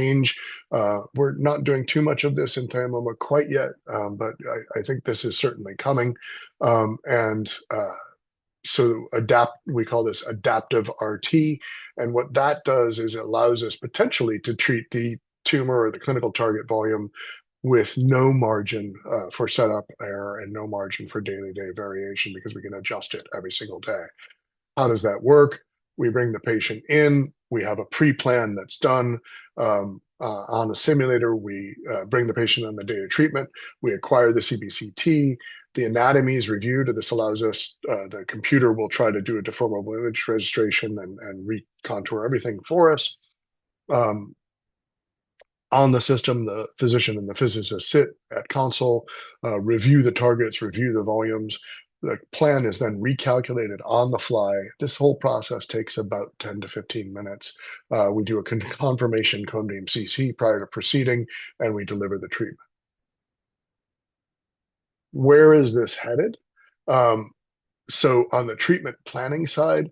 change. We're not doing too much of this in thymoma quite yet, but I think this is certainly coming. And so we call this adaptive RT. And what that does is it allows us potentially to treat the tumor or the clinical target volume with no margin for setup error and no margin for daily day variation, because we can adjust it every single day. How does that work? We bring the patient in, we have a pre-plan that's done on a simulator. We bring the patient on the day of treatment, we acquire the CBCT, the anatomy is reviewed, and this allows us, the computer will try to do a deformable image registration and recontour everything for us. On the system, the physician and the physicist sit at console, review the targets, review the volumes. The plan is then recalculated on the fly. This whole process takes about 10 to 15 minutes. We do a confirmation cone beam CC prior to proceeding, and we deliver the treatment. Where is this headed? So on the treatment planning side,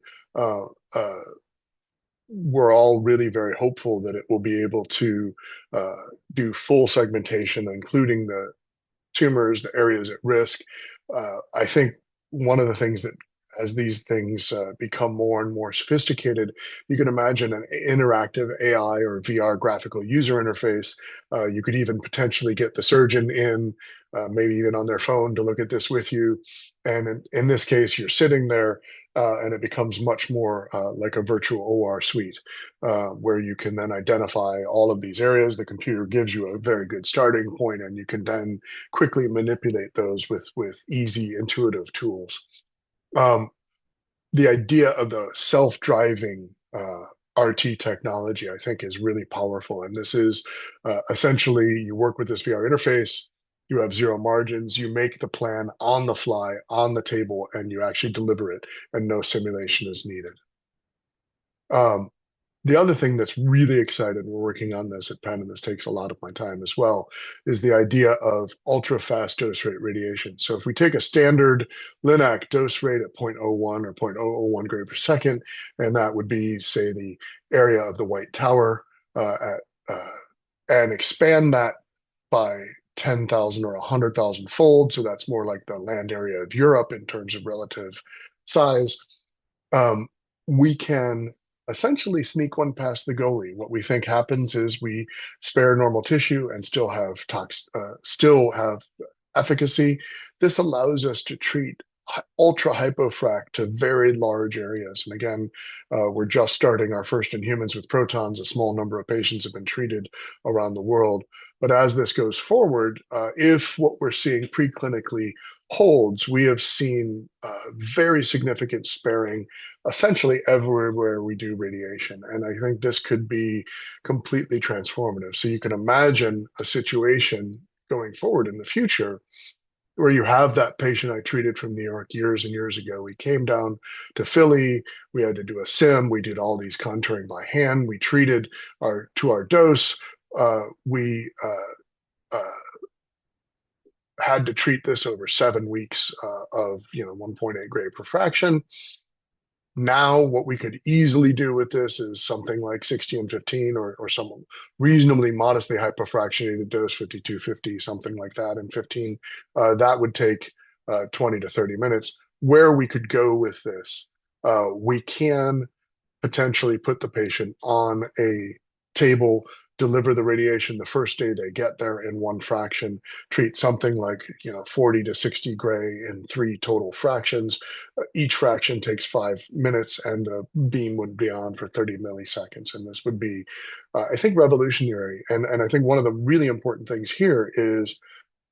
we're all really very hopeful that it will be able to do full segmentation, including the tumors, the areas at risk. I think one of the things that, as these things become more and more sophisticated, you can imagine an interactive AI or VR graphical user interface. You could even potentially get the surgeon in, maybe even on their phone, to look at this with you. And in this case, you're sitting there, and it becomes much more like a virtual OR suite, where you can then identify all of these areas. The computer gives you a very good starting point, and you can then quickly manipulate those with easy, intuitive tools. The idea of the self-driving RT technology, I think, is really powerful. And this is essentially, you work with this VR interface, you have zero margins, you make the plan on the fly, on the table, and you actually deliver it, and no simulation is needed. The other thing that's really exciting, we're working on this at Penn, and this takes a lot of my time as well, is the idea of ultra-fast dose rate radiation. So if we take a standard LINAC dose rate at 0.01 or 0.001 gray per second, and that would be, say, the area of the White Tower, and expand that by 10,000 or 100,000 fold, so that's more like the land area of Europe in terms of relative size, we can essentially sneak one past the goalie. What we think happens is we spare normal tissue and still have efficacy. This allows us to treat ultra hypofrac to very large areas. And again, we're just starting our first in humans with protons. A small number of patients have been treated around the world. But as this goes forward, if what we're seeing preclinically holds, we have seen very significant sparing essentially everywhere we do radiation. And I think this could be completely transformative. So you can imagine a situation going forward in the future where you have that patient I treated from New York years and years ago. We came down to Philly, we had to do a sim, we did all these contouring by hand, we treated to our dose, we had to treat this over 7 weeks of 1.8 gray per fraction. Now, what we could easily do with this is something like 60 and 15, or some reasonably modestly hypofractionated dose, 5250, something like that, and 15. That would take 20 to 30 minutes. Where we could go with this, we can potentially put the patient on a table, deliver the radiation the first day they get there in one fraction, treat something like 40 to 60 gray in 3 total fractions. Each fraction takes 5 minutes, and the beam would be on for 30 milliseconds. And this would be, I think, revolutionary. And I think one of the really important things here is,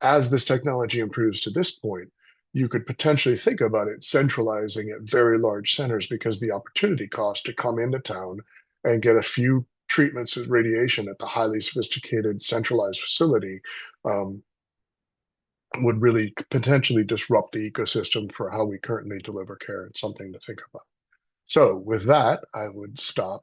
as this technology improves to this point, you could potentially think about it centralizing at very large centers, because the opportunity cost to come into town and get a few treatments with radiation at the highly sophisticated centralized facility would really potentially disrupt the ecosystem for how we currently deliver care. It's something to think about. So with that, I would stop